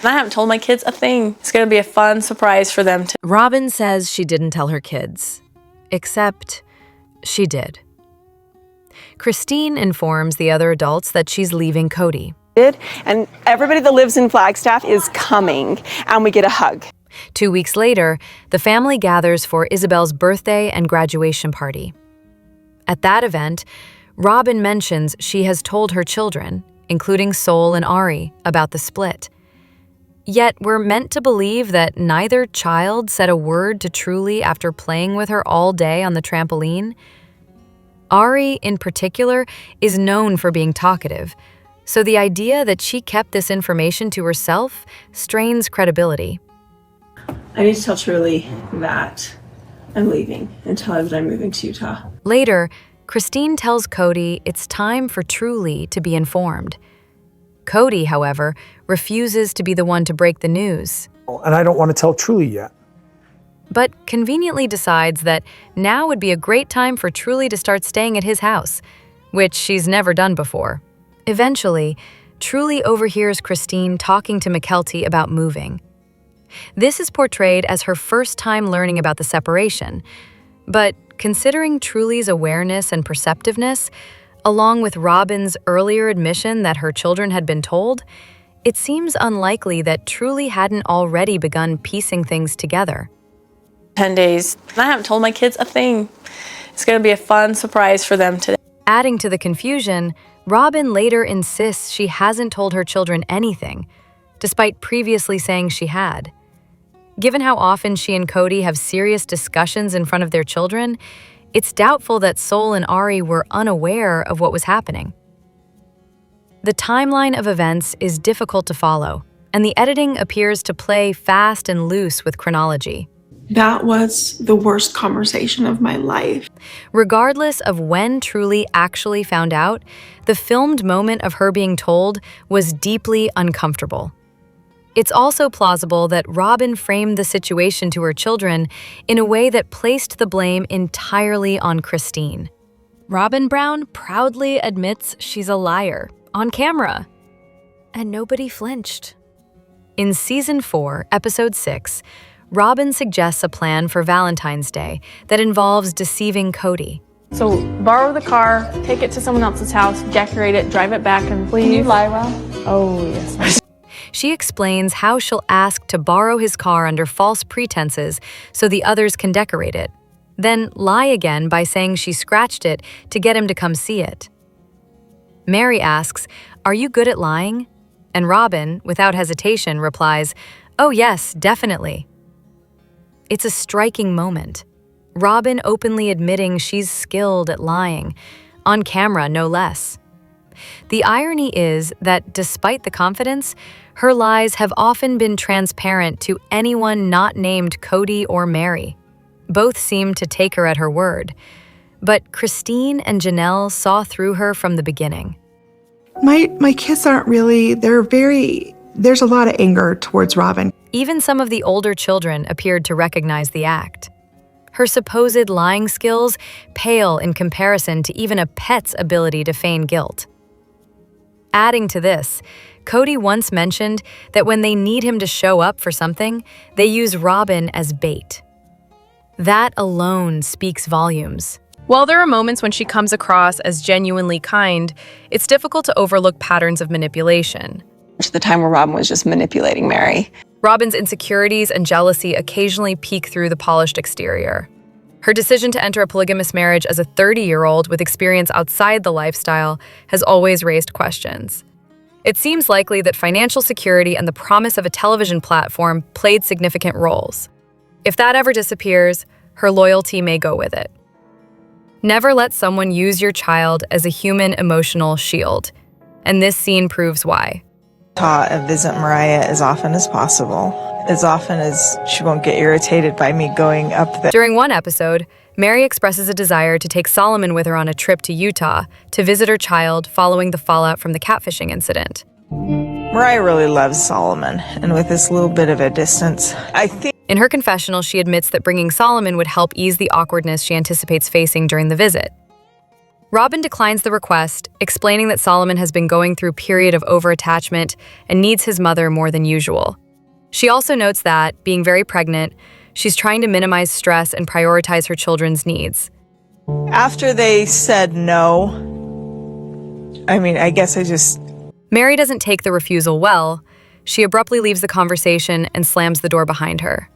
I haven't told my kids a thing. It's going to be a fun surprise for them. Robyn says she didn't tell her kids, except she did. Christine informs the other adults that she's leaving Cody. And everybody that lives in Flagstaff is coming, and we get a hug. 2 weeks later, the family gathers for Isabel's birthday and graduation party. At that event, Robyn mentions she has told her children, including Sol and Ari, about the split. Yet we're meant to believe that neither child said a word to Truly after playing with her all day on the trampoline. Ari, in particular, is known for being talkative, so the idea that she kept this information to herself strains credibility. I need to tell Truly that I'm leaving and tell her that I'm moving to Utah. Later, Christine tells Cody it's time for Truly to be informed. Cody, however, refuses to be the one to break the news. And I don't want to tell Truly yet. But conveniently decides that now would be a great time for Truly to start staying at his house, which she's never done before. Eventually, Truly overhears Christine talking to McKelty about moving. This is portrayed as her first time learning about the separation, but considering Truly's awareness and perceptiveness, along with Robyn's earlier admission that her children had been told, it seems unlikely that Truly hadn't already begun piecing things together. 10 days. I haven't told my kids a thing. It's going to be a fun surprise for them today. Adding to the confusion, Robyn later insists she hasn't told her children anything, despite previously saying she had. Given how often she and Cody have serious discussions in front of their children, it's doubtful that Sol and Ari were unaware of what was happening. The timeline of events is difficult to follow, and the editing appears to play fast and loose with chronology. That was the worst conversation of my life. Regardless of when Truly actually found out, the filmed moment of her being told was deeply uncomfortable. It's also plausible that Robyn framed the situation to her children in a way that placed the blame entirely on Christine. Robyn Brown proudly admits she's a liar, on camera. And nobody flinched. In Season 4, Episode 6, Robyn suggests a plan for Valentine's Day that involves deceiving Cody. So borrow the car, take it to someone else's house, decorate it, drive it back, and leave. Can you lie well? Oh, yes. She explains how she'll ask to borrow his car under false pretenses so the others can decorate it, then lie again by saying she scratched it to get him to come see it. Mary asks, "Are you good at lying?" And Robyn, without hesitation, replies, "Oh yes, definitely." It's a striking moment. Robyn openly admitting she's skilled at lying, on camera no less. The irony is that despite the confidence, her lies have often been transparent to anyone not named Cody or Mary. Both seem to take her at her word. But Christine and Janelle saw through her from the beginning. My kids aren't really, there's a lot of anger towards Robyn. Even some of the older children appeared to recognize the act. Her supposed lying skills pale in comparison to even a pet's ability to feign guilt. Adding to this, Cody once mentioned that when they need him to show up for something, they use Robyn as bait. That alone speaks volumes. While there are moments when she comes across as genuinely kind, it's difficult to overlook patterns of manipulation. To the time where Robyn was just manipulating Mary. Robyn's insecurities and jealousy occasionally peek through the polished exterior. Her decision to enter a polygamous marriage as a 30-year-old with experience outside the lifestyle has always raised questions. It seems likely that financial security and the promise of a television platform played significant roles. If that ever disappears, her loyalty may go with it. Never let someone use your child as a human emotional shield, and this scene proves why. To visit Mariah as often as possible, as often as she won't get irritated by me going up there. During one episode, Mary expresses a desire to take Solomon with her on a trip to Utah to visit her child following the fallout from the catfishing incident. Mariah really loves Solomon, and with this little bit of a distance, I think... In her confessional, she admits that bringing Solomon would help ease the awkwardness she anticipates facing during the visit. Robyn declines the request, explaining that Solomon has been going through a period of overattachment and needs his mother more than usual. She also notes that, being very pregnant, she's trying to minimize stress and prioritize her children's needs. After they said no, I guess Mary doesn't take the refusal well. She abruptly leaves the conversation and slams the door behind her.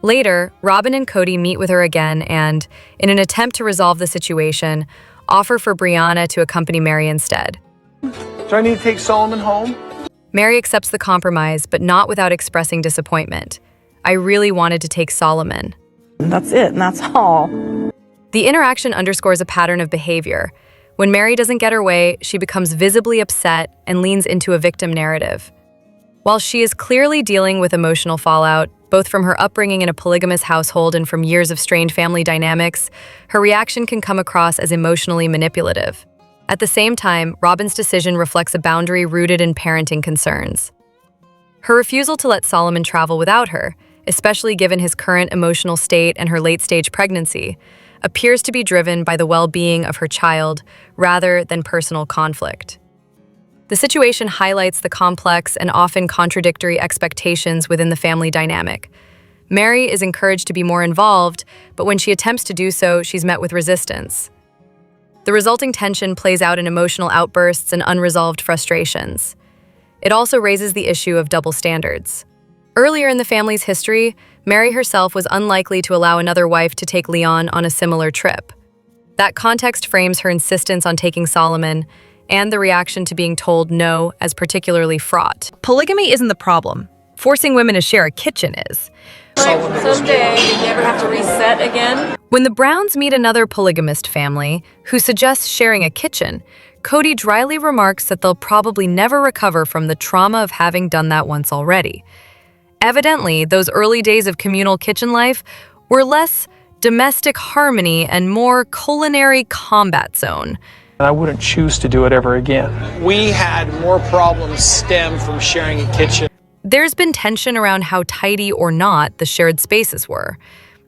Later, Robyn and Cody meet with her again and, in an attempt to resolve the situation, offer for Brianna to accompany Mary instead. Do I need to take Solomon home? Mary accepts the compromise, but not without expressing disappointment. I really wanted to take Solomon. That's it, and that's all. The interaction underscores a pattern of behavior. When Mary doesn't get her way, she becomes visibly upset and leans into a victim narrative. While she is clearly dealing with emotional fallout, both from her upbringing in a polygamous household and from years of strained family dynamics, her reaction can come across as emotionally manipulative. At the same time, Robyn's decision reflects a boundary rooted in parenting concerns. Her refusal to let Solomon travel without her, especially given his current emotional state and her late-stage pregnancy, appears to be driven by the well-being of her child rather than personal conflict. The situation highlights the complex and often contradictory expectations within the family dynamic. Mary is encouraged to be more involved, but when she attempts to do so, she's met with resistance. The resulting tension plays out in emotional outbursts and unresolved frustrations. It also raises the issue of double standards. Earlier in the family's history, Mary herself was unlikely to allow another wife to take Leon on a similar trip. That context frames her insistence on taking Solomon and the reaction to being told no as particularly fraught. Polygamy isn't the problem. Forcing women to share a kitchen is. Someday, did you ever have to reset again? When the Browns meet another polygamist family who suggests sharing a kitchen, Cody dryly remarks that they'll probably never recover from the trauma of having done that once already. Evidently, those early days of communal kitchen life were less domestic harmony and more culinary combat zone. I wouldn't choose to do it ever again. We had more problems stem from sharing a kitchen. There's been tension around how tidy or not the shared spaces were.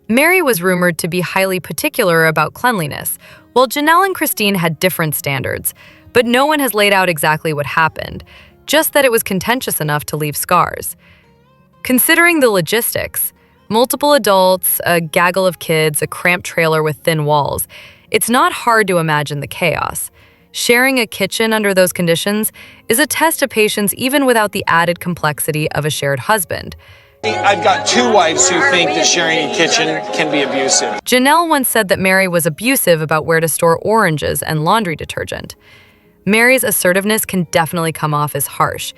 Mary was rumored to be highly particular about cleanliness, while Janelle and Christine had different standards, but no one has laid out exactly what happened, just that it was contentious enough to leave scars. Considering the logistics, multiple adults, a gaggle of kids, a cramped trailer with thin walls, it's not hard to imagine the chaos. Sharing a kitchen under those conditions is a test of patience even without the added complexity of a shared husband. I've got two wives who think that sharing a kitchen can be abusive. Janelle once said that Mary was abusive about where to store oranges and laundry detergent. Mary's assertiveness can definitely come off as harsh,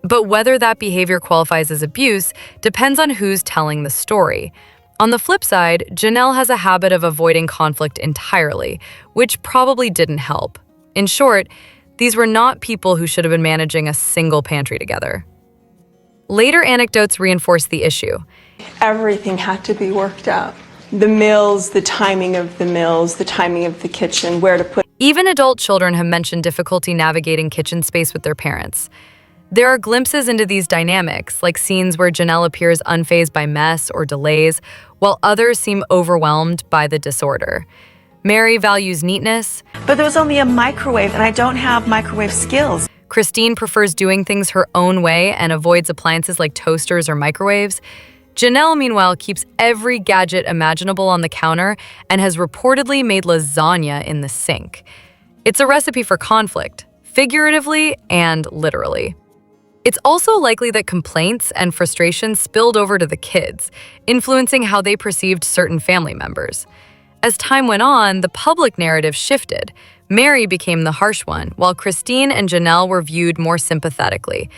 but whether that behavior qualifies as abuse depends on who's telling the story. On the flip side, Janelle has a habit of avoiding conflict entirely, which probably didn't help. In short, these were not people who should have been managing a single pantry together. Later anecdotes reinforce the issue. Everything had to be worked out. The meals, the timing of the meals, the timing of the kitchen, where to put. Even adult children have mentioned difficulty navigating kitchen space with their parents. There are glimpses into these dynamics, like scenes where Janelle appears unfazed by mess or delays, while others seem overwhelmed by the disorder. Mary values neatness, But there was only a microwave, and I don't have microwave skills. Christine prefers doing things her own way and avoids appliances like toasters or microwaves. Janelle, meanwhile, keeps every gadget imaginable on the counter and has reportedly made lasagna in the sink. It's a recipe for conflict, figuratively and literally. It's also likely that complaints and frustration spilled over to the kids, influencing how they perceived certain family members. As time went on, the public narrative shifted. Mary became the harsh one, while Christine and Janelle were viewed more sympathetically.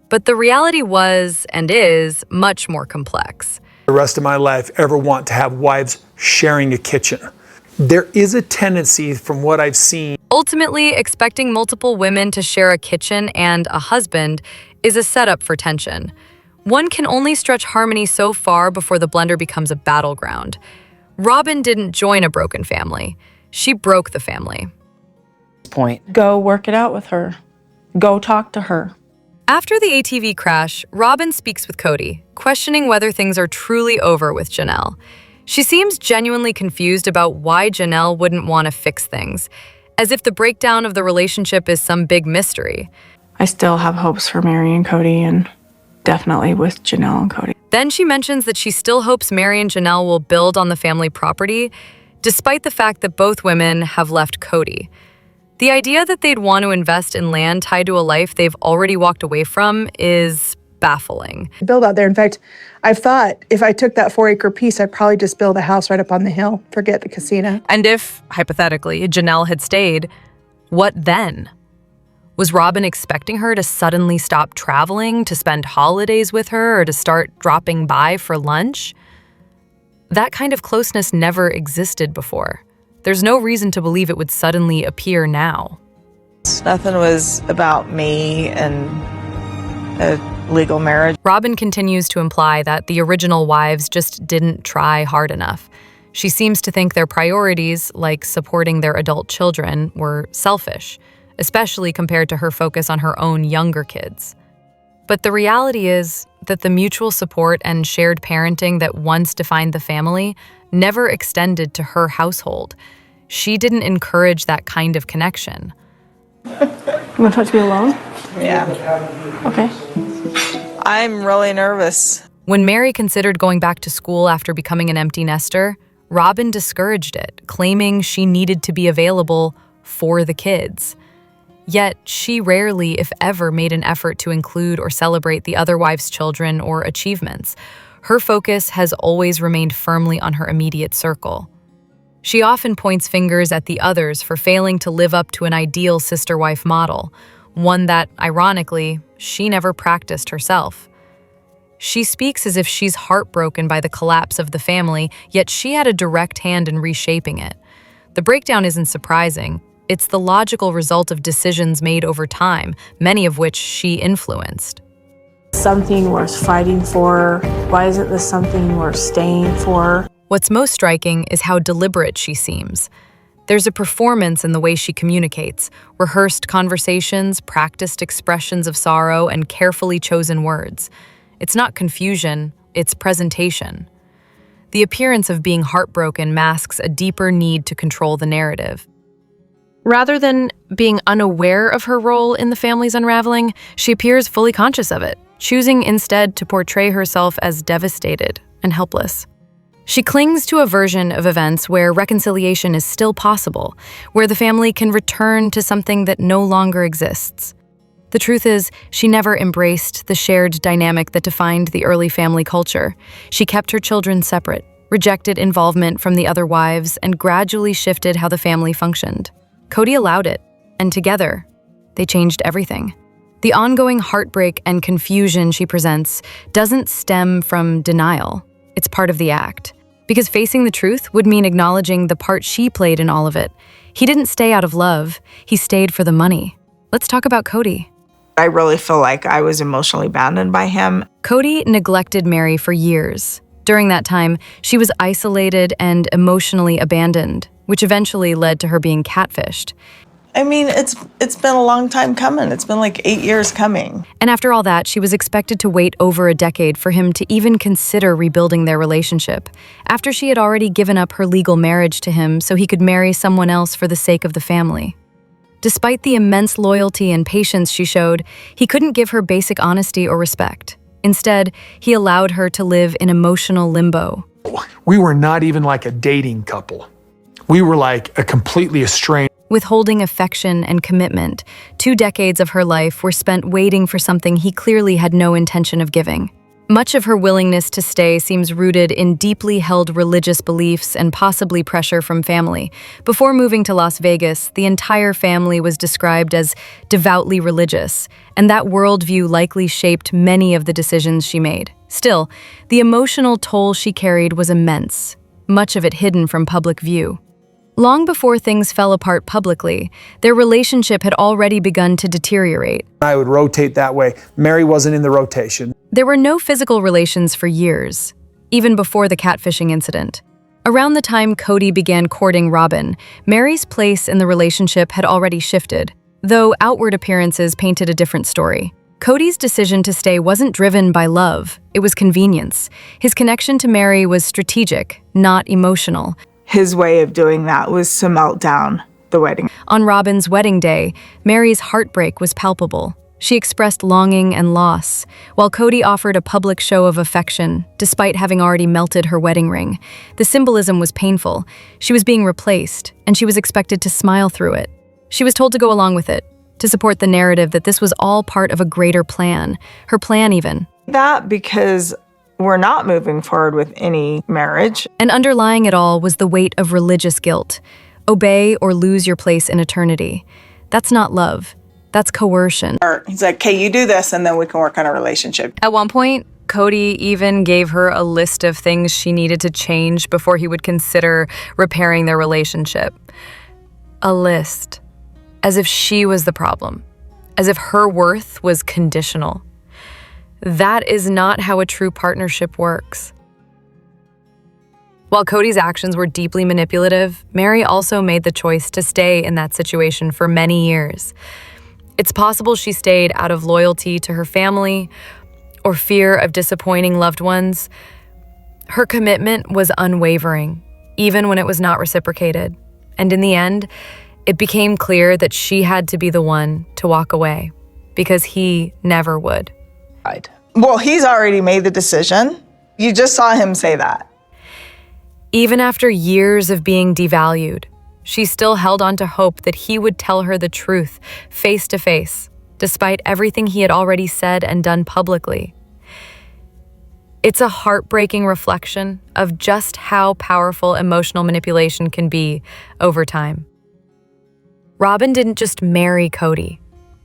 But the reality was, and is, much more complex. The rest of my life ever want to have wives sharing a kitchen. There is a tendency, from what I've seen. Ultimately, expecting multiple women to share a kitchen and a husband is a setup for tension. One can only stretch harmony so far before the blender becomes a battleground. Robyn didn't join a broken family. She broke the family. Go work it out with her. Go talk to her. After the ATV crash, Robyn speaks with Cody, questioning whether things are truly over with Janelle. She seems genuinely confused about why Janelle wouldn't want to fix things, as if the breakdown of the relationship is some big mystery. I still have hopes for Mary and Cody, and definitely with Janelle and Cody. Then she mentions that she still hopes Mary and Janelle will build on the family property, despite the fact that both women have left Cody. The idea that they'd want to invest in land tied to a life they've already walked away from is baffling. Build out there. In fact, I've thought if I took that 4-acre piece, I'd probably just build a house right up on the hill. Forget the casino. And if, hypothetically, Janelle had stayed, what then? Was Robyn expecting her to suddenly stop traveling, to spend holidays with her, or to start dropping by for lunch? That kind of closeness never existed before. There's no reason to believe it would suddenly appear now. Nothing was about me and a legal marriage. Robyn continues to imply that the original wives just didn't try hard enough. She seems to think their priorities, like supporting their adult children, were selfish, especially compared to her focus on her own younger kids. But the reality is that the mutual support and shared parenting that once defined the family never extended to her household. She didn't encourage that kind of connection. You want to talk to me alone? Yeah. Okay. I'm really nervous. When Mary considered going back to school after becoming an empty nester, Robyn discouraged it, claiming she needed to be available for the kids. Yet, she rarely, if ever, made an effort to include or celebrate the other wives' children or achievements. Her focus has always remained firmly on her immediate circle. She often points fingers at the others for failing to live up to an ideal sister-wife model, one that, ironically, she never practiced herself. She speaks as if she's heartbroken by the collapse of the family, yet she had a direct hand in reshaping it. The breakdown isn't surprising. It's the logical result of decisions made over time, many of which she influenced. Something worth fighting for. Why isn't this something worth staying for? What's most striking is how deliberate she seems. There's a performance in the way she communicates, rehearsed conversations, practiced expressions of sorrow, and carefully chosen words. It's not confusion, it's presentation. The appearance of being heartbroken masks a deeper need to control the narrative. Rather than being unaware of her role in the family's unraveling, she appears fully conscious of it, choosing instead to portray herself as devastated and helpless. She clings to a version of events where reconciliation is still possible, where the family can return to something that no longer exists. The truth is, she never embraced the shared dynamic that defined the early family culture. She kept her children separate, rejected involvement from the other wives, and gradually shifted how the family functioned. Cody allowed it, and together, they changed everything. The ongoing heartbreak and confusion she presents doesn't stem from denial. It's part of the act. Because facing the truth would mean acknowledging the part she played in all of it. He didn't stay out of love. He stayed for the money. Let's talk about Cody. I really feel like I was emotionally abandoned by him. Cody neglected Mary for years. During that time, she was isolated and emotionally abandoned, which eventually led to her being catfished. I mean, it's been a long time coming. It's been like 8 years coming. And after all that, she was expected to wait over a decade for him to even consider rebuilding their relationship, after she had already given up her legal marriage to him so he could marry someone else for the sake of the family. Despite the immense loyalty and patience she showed, he couldn't give her basic honesty or respect. Instead, he allowed her to live in emotional limbo. We were not even like a dating couple. We were like a completely estranged. Withholding affection and commitment, 2 decades of her life were spent waiting for something he clearly had no intention of giving. Much of her willingness to stay seems rooted in deeply held religious beliefs and possibly pressure from family. Before moving to Las Vegas, the entire family was described as devoutly religious, and that worldview likely shaped many of the decisions she made. Still, the emotional toll she carried was immense, much of it hidden from public view. Long before things fell apart publicly, their relationship had already begun to deteriorate. I would rotate that way. Mary wasn't in the rotation. There were no physical relations for years, even before the catfishing incident. Around the time Cody began courting Robyn, Mary's place in the relationship had already shifted, though outward appearances painted a different story. Cody's decision to stay wasn't driven by love, it was convenience. His connection to Mary was strategic, not emotional. His way of doing that was to melt down the wedding. On Robyn's wedding day, Mary's heartbreak was palpable. She expressed longing and loss, while Cody offered a public show of affection, despite having already melted her wedding ring. The symbolism was painful. She was being replaced, and she was expected to smile through it. She was told to go along with it, to support the narrative that this was all part of a greater plan, her plan even. That because we're not moving forward with any marriage. And underlying it all was the weight of religious guilt. Obey or lose your place in eternity. That's not love. That's coercion. He's like, okay, you do this and then we can work on a relationship. At one point, Cody even gave her a list of things she needed to change before he would consider repairing their relationship. A list. As if she was the problem. As if her worth was conditional. That is not how a true partnership works. While Cody's actions were deeply manipulative, Mary also made the choice to stay in that situation for many years. It's possible she stayed out of loyalty to her family or fear of disappointing loved ones. Her commitment was unwavering, even when it was not reciprocated. And in the end, it became clear that she had to be the one to walk away, because he never would. Well, he's already made the decision. You just saw him say that. Even after years of being devalued, she still held on to hope that he would tell her the truth face to face, despite everything he had already said and done publicly. It's a heartbreaking reflection of just how powerful emotional manipulation can be over time. Robyn didn't just marry Cody.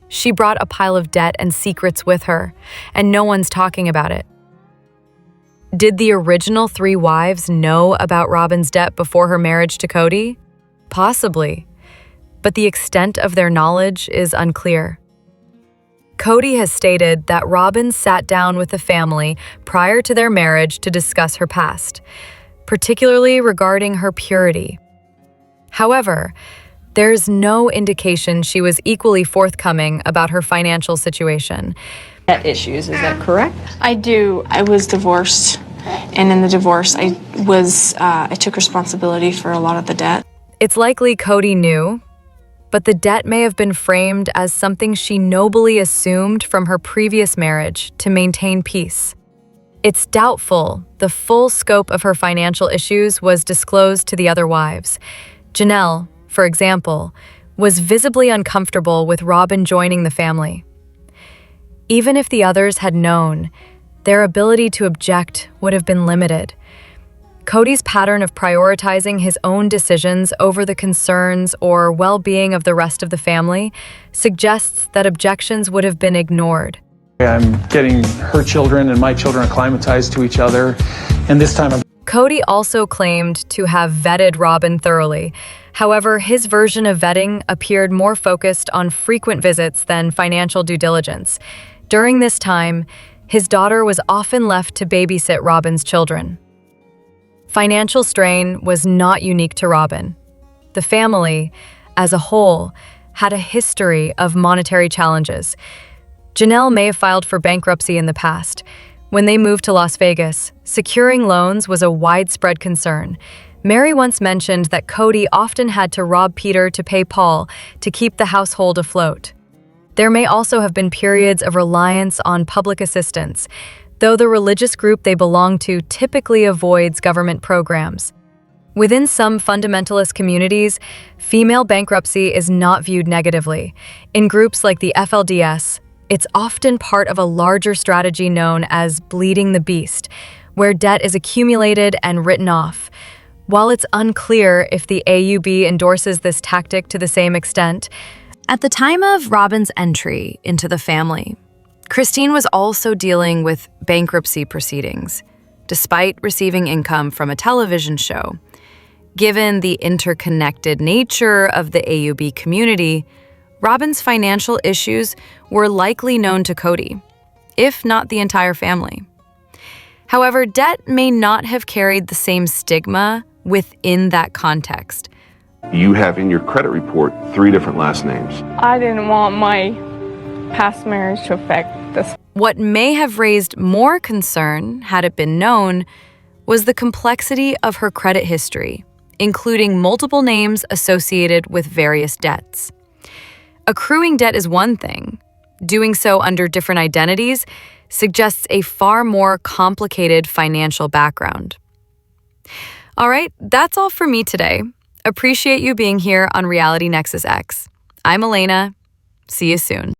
She brought a pile of debt and secrets with her, and no one's talking about it. Did the original 3 wives know about Robyn's debt before her marriage to Cody? Possibly, but the extent of their knowledge is unclear. Cody has stated that Robyn sat down with the family prior to their marriage to discuss her past, particularly regarding her purity. However, there's no indication she was equally forthcoming about her financial situation. Issues, is that correct? I do. I was divorced, and in the divorce, I took responsibility for a lot of the debt. It's likely Cody knew, but the debt may have been framed as something she nobly assumed from her previous marriage to maintain peace. It's doubtful the full scope of her financial issues was disclosed to the other wives. Janelle, for example, was visibly uncomfortable with Robyn joining the family. Even if the others had known, their ability to object would have been limited. Cody's pattern of prioritizing his own decisions over the concerns or well-being of the rest of the family suggests that objections would have been ignored. I'm getting her children and my children acclimatized to each other, and this time Cody also claimed to have vetted Robyn thoroughly. However, his version of vetting appeared more focused on frequent visits than financial due diligence. During this time, his daughter was often left to babysit Robyn's children. Financial strain was not unique to Robyn. The family, as a whole, had a history of monetary challenges. Janelle may have filed for bankruptcy in the past. When they moved to Las Vegas, securing loans was a widespread concern. Mary once mentioned that Cody often had to rob Peter to pay Paul to keep the household afloat. There may also have been periods of reliance on public assistance, though the religious group they belong to typically avoids government programs. Within some fundamentalist communities, female bankruptcy is not viewed negatively. In groups like the FLDS, it's often part of a larger strategy known as bleeding the beast, where debt is accumulated and written off. While it's unclear if the AUB endorses this tactic to the same extent, at the time of Robyn's entry into the family, Christine was also dealing with bankruptcy proceedings, despite receiving income from a television show. Given the interconnected nature of the AUB community, Robyn's financial issues were likely known to Cody, if not the entire family. However, debt may not have carried the same stigma within that context. You have in your credit report 3 different last names. I didn't want my past marriage to affect this. What may have raised more concern, had it been known, was the complexity of her credit history, including multiple names associated with various debts. Accruing debt is one thing. Doing so under different identities suggests a far more complicated financial background. All right, that's all for me today. Appreciate you being here on Reality Nexus X. I'm Elena. See you soon.